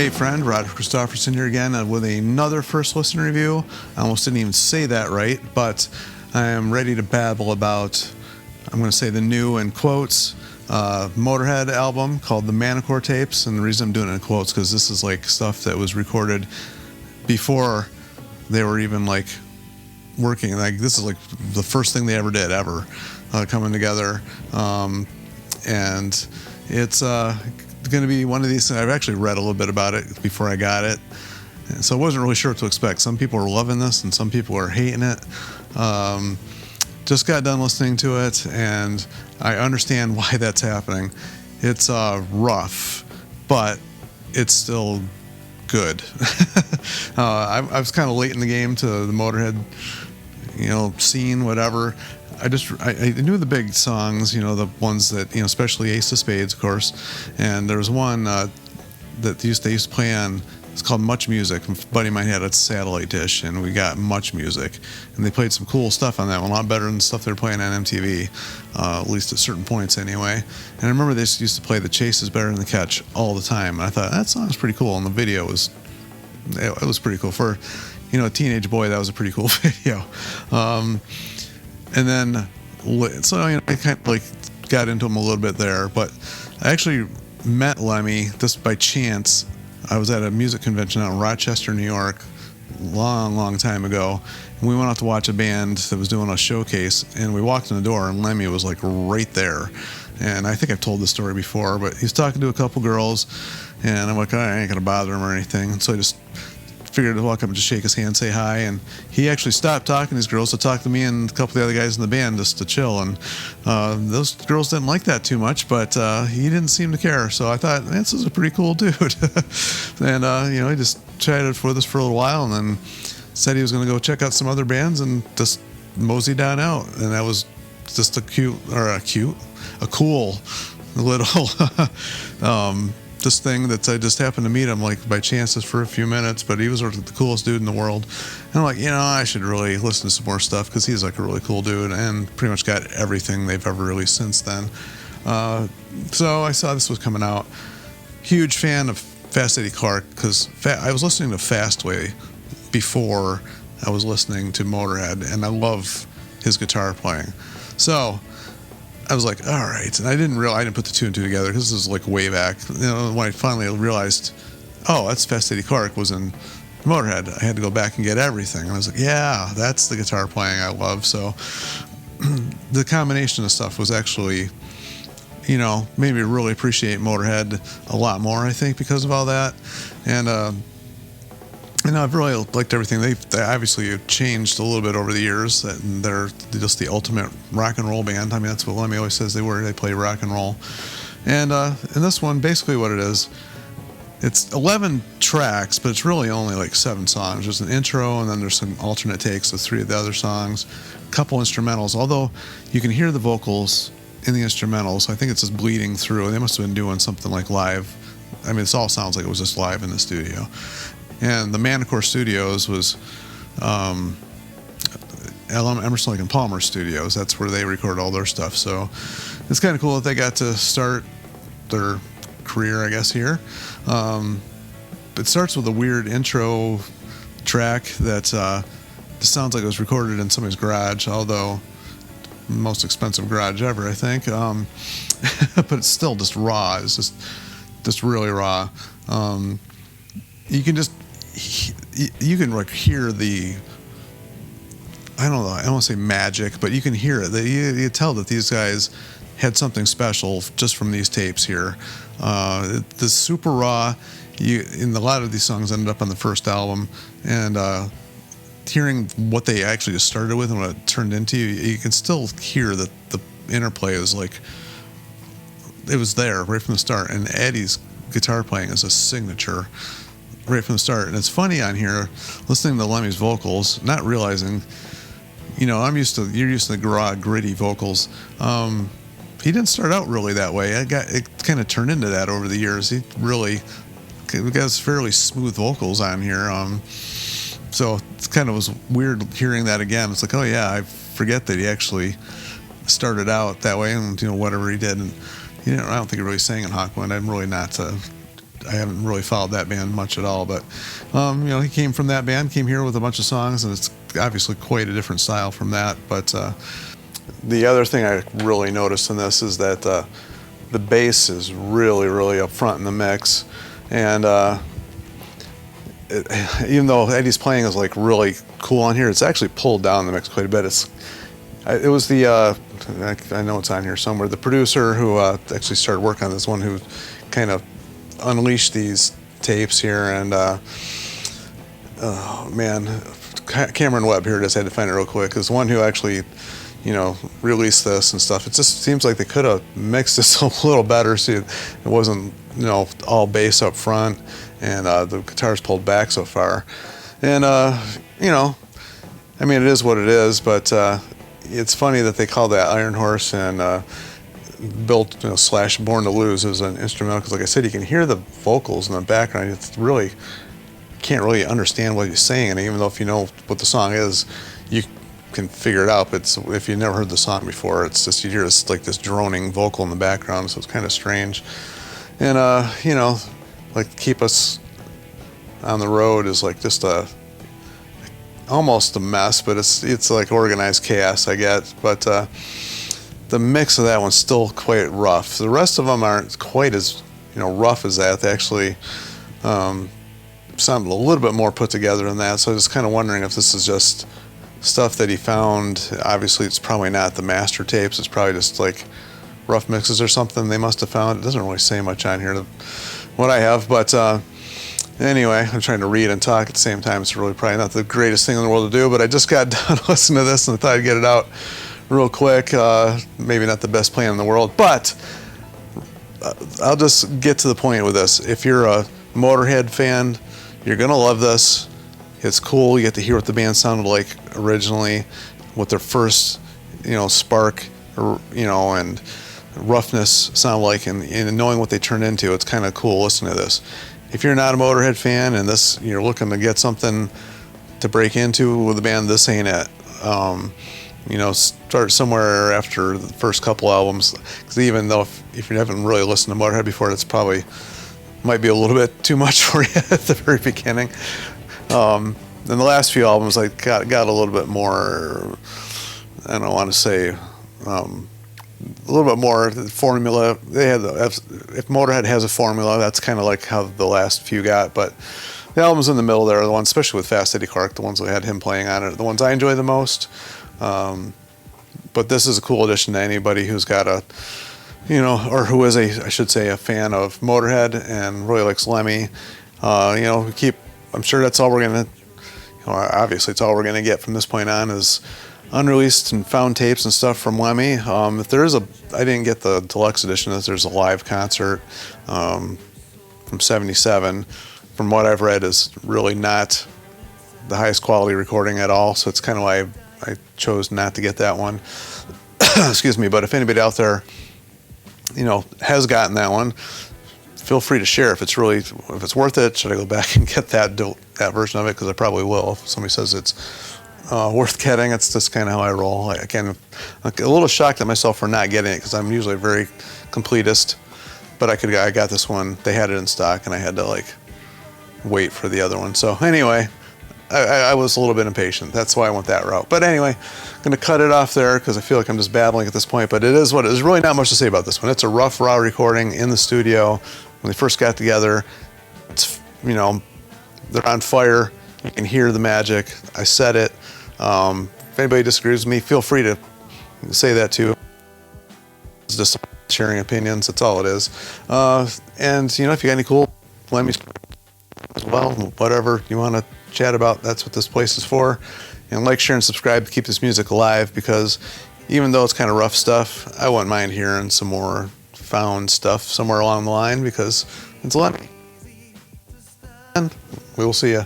Hey friend, Roger Christofferson here again with another first listen review. I almost didn't even say that right, but I am ready to babble about, I'm going to say the new, in quotes, Motorhead album called the Manticore Tapes. And the reason I'm doing it in quotes because this is like stuff that was recorded before they were even like working. Like this is like the first thing they ever did ever, coming together. And it's going to be one of these things. I've actually read a little bit about it before I got it, so I wasn't really sure what to expect. Some people are loving this and some people are hating it. Just got done listening to it and I understand why that's happening. It's rough, but it's still good. I was kind of late in the game to the Motorhead, scene, whatever. I knew the big songs, the ones that, especially Ace of Spades, of course. And there was one that they used to play on, it's called Much Music. A buddy of mine had a satellite dish, and we got Much Music. And they played some cool stuff on that one, a lot better than the stuff they were playing on MTV, at least at certain points anyway. And I remember they used to play The Chase is Better Than the Catch all the time. And I thought, that song's pretty cool. And the video was pretty cool. For, a teenage boy, that was a pretty cool video. And then, so I kind of like got into him a little bit there, but I actually met Lemmy just by chance. I was at a music convention out in Rochester, New York, long time ago, and we went out to watch a band that was doing a showcase, and we walked in the door, and Lemmy was like right there. And I think I've told this story before, but he's talking to a couple girls, and I'm like, I ain't gonna bother him or anything, so I just figured to walk up and just shake his hand, say hi, and he actually stopped talking to these girls to talk to me and a couple of the other guys in the band just to chill, and those girls didn't like that too much, but he didn't seem to care, so I thought, this is a pretty cool dude. And he just chatted with us for a little while and then said he was going to go check out some other bands and just moseyed on out, and that was just a cool little this thing that I just happened to meet him like by chance just for a few minutes, but he was sort of the coolest dude in the world. And I'm like, I should really listen to some more stuff because he's like a really cool dude and pretty much got everything they've ever released since then. So I saw this was coming out. Huge fan of Fast Eddie Clarke because I was listening to Fastway before I was listening to Motorhead, and I love his guitar playing. So I was like, all right. And I didn't put the two and two together because this is like way back. When I finally realized, that's Fast Eddie Clarke was in Motorhead, I had to go back and get everything. And I was like, yeah, that's the guitar playing I love. So the combination of stuff was actually, made me really appreciate Motorhead a lot more, I think, because of all that. And, I've really liked everything. They obviously have changed a little bit over the years. And they're just the ultimate rock and roll band. I mean, that's what Lemmy always says they were. They play rock and roll. And in this one, basically what it is, it's 11 tracks, but it's really only like 7 songs. There's an intro, and then there's some alternate takes of 3 of the other songs, a couple instrumentals, although you can hear the vocals in the instrumentals. I think it's just bleeding through. They must have been doing something like live. I mean, it all sounds like it was just live in the studio. And the Manticore Studios was Emerson, Lake and Palmer Studios. That's where they record all their stuff. So it's kind of cool that they got to start their career, I guess, here. It starts with a weird intro track that just sounds like it was recorded in somebody's garage, although most expensive garage ever, I think. But it's still just raw. It's just really raw. You can like hear the, I don't know, I don't want to say magic, but you can hear it. You tell that these guys had something special just from these tapes here. The super raw. In a lot of these songs ended up on the first album, and hearing what they actually just started with and what it turned into, you can still hear that the interplay is like, it was there right from the start. And Eddie's guitar playing is a signature right from the start. And it's funny on here, listening to Lemmy's vocals, not realizing, you're used to the raw, gritty vocals. He didn't start out really that way. It kind of turned into that over the years. He really got fairly smooth vocals on here. So it kind of was weird hearing that again. It's like, oh yeah, I forget that he actually started out that way, and whatever he did. And I don't think he really sang in Hawkwind. I'm really not I haven't really followed that band much at all, but he came from that band, came here with a bunch of songs, and it's obviously quite a different style from that. But the other thing I really noticed in this is that the bass is really, really up front in the mix, and even though Eddie's playing is like really cool on here, it's actually pulled down the mix quite a bit. It was the I know it's on here somewhere. The producer who actually started working on this one, who kind of unleashed these tapes here, and oh man, Cameron Webb here. Just had to find it real quick. Is one who actually, released this and stuff. It just seems like they could have mixed this a little better, so it wasn't all bass up front, and the guitars pulled back so far. And I mean, it is what it is, but it's funny that they call that Iron Horse and built slash Born to Lose as an instrumental, because like I said, you can hear the vocals in the background. It's really, can't really understand what he's saying, and even though if you know what the song is, you can figure it out. But if you never heard the song before, it's just, you hear this droning vocal in the background, so it's kind of strange. And like Keep Us on the Road is like just almost a mess, but it's like organized chaos, I get. But the mix of that one's still quite rough. The rest of them aren't quite as rough as that. They actually sound a little bit more put together than that. So I was kind of wondering if this is just stuff that he found. Obviously, it's probably not the master tapes. It's probably just like rough mixes or something they must have found. It doesn't really say much on here, what I have, but anyway, I'm trying to read and talk at the same time. It's really probably not the greatest thing in the world to do, but I just got done listening to this and I thought I'd get it out real quick. Maybe not the best plan in the world, but I'll just get to the point with this. If you're a Motorhead fan, you're gonna love this. It's cool. You get to hear what the band sounded like originally, what their first, spark, and roughness sound like, and knowing what they turned into. It's kind of cool listening to this. If you're not a Motorhead fan and you're looking to get something to break into with the band, this ain't it. Start somewhere after the first couple albums, because even though if you haven't really listened to Motorhead before, that's probably might be a little bit too much for you at the very beginning. And the last few albums, I got a little bit more, I don't want to say, a little bit more formula. They had if Motorhead has a formula, that's kind of like how the last few got. But the albums in the middle there are the ones, especially with Fast Eddie Clarke, the ones that had him playing on it, the ones I enjoy the most. But this is a cool addition to anybody who's got or who is I should say, a fan of Motorhead and really likes Lemmy. I'm sure that's all we're gonna. Obviously, it's all we're gonna get from this point on is unreleased and found tapes and stuff from Lemmy. If there is I didn't get the deluxe edition. There's a live concert from '77. From what I've read, is really not the highest quality recording at all. So it's kind of why I chose not to get that one. Excuse me. But if anybody out there, has gotten that one, feel free to share if it's worth it. Should I go back and get that version of it? Because I probably will. If somebody says it's worth getting, it's just kind of how I roll. I'm a little shocked at myself for not getting it, because I'm usually very completist. But I got this one. They had it in stock, and I had to wait for the other one. So anyway, I was a little bit impatient. That's why I went that route. But anyway, I'm going to cut it off there because I feel like I'm just babbling at this point. But it is what it is. There's really not much to say about this one. It's a rough, raw recording in the studio. When they first got together, it's, they're on fire. You can hear the magic. I said it. If anybody disagrees with me, feel free to say that too. It's just sharing opinions. That's all it is. And, if you got any cool Lemmy as well, whatever you want to chat about, that's what this place is for. And like, share, and subscribe to keep this music alive, because even though it's kind of rough stuff, I wouldn't mind hearing some more found stuff somewhere along the line, because it's Lemmy. And we will see you.